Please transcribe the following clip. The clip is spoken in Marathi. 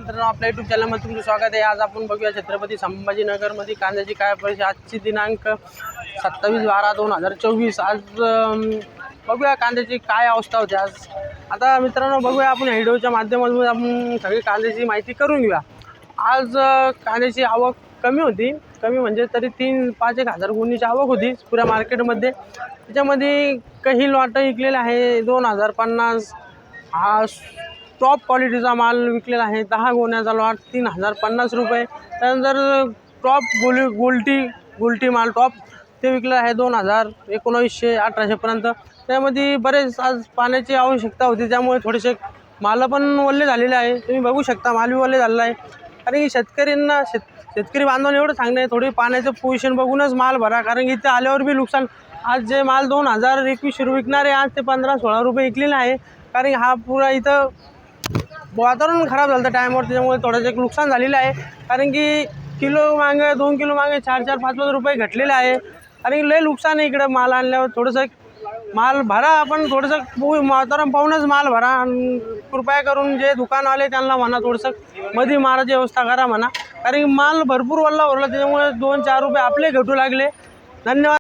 मित्रांनो, आपल्या यूट्यूब चॅनलमध्ये तुमचं स्वागत आहे। आज आपण बघूया छत्रपती संभाजीनगरमध्ये कांद्याची काय परिस्थिती। आजची दिनांक 27/12/2024। आज बघूया कांद्याची काय अवस्था होती आज। आता मित्रांनो बघूया आपण व्हिडिओच्या माध्यमातून आपण सगळी कांद्याची माहिती करून घेऊया। आज कांद्याची आवक कमी होती, कमी म्हणजे तरी 3-5 हजार गुणीची आवक होती पुऱ्या मार्केटमध्ये। त्याच्यामध्ये काही लॉट विकलेले आहे 2050। हा टॉप क्वालिटीचा माल विकलेला आहे 10 गोण्याचा लॉट 3050 रुपये। त्यानंतर टॉप गोल्टी माल टॉप ते विकलेला आहे 2000, 1900, 1800 पर्यंत। त्यामध्ये बरेच आज पाण्याची आवश्यकता होती, त्यामुळे थोडेसे माल पण ओले झालेले आहे। तुम्ही बघू शकता माल ओले झालेला आहे, कारण की शेतकरी बांधवांना एवढं सांगणं आहे थोडी पाण्याचं पोझिशन बघूनच माल भरा, कारण की इथे आल्यावर बी नुकसान। आज जे माल 2000-2100 रुपये विकणारे आज ते 15-16 रुपये विकलेले आहे, कारण की हा पुरा इथं वातावरण खराब झालं टायमावर, त्याच्यामुळे थोडंसं नुकसान झालेलं आहे। कारण की किलो मागे 2 किलो मागे 4-4, 5-5 रुपये घटलेले आहे, आणि लय नुकसान आहे इकडं माल आणल्यावर। थोडंसं माल भरा, आपण थोडंसं वातावरण पाहूनच माल भरा। आणि कृपया करून जे दुकानवाले त्यांना म्हणा थोडंसं मध्ये मारायची व्यवस्था करा म्हणा, कारण की माल भरपूर वल्ला त्याच्यामुळे 2-4 रुपये आपले घटू लागले। धन्यवाद।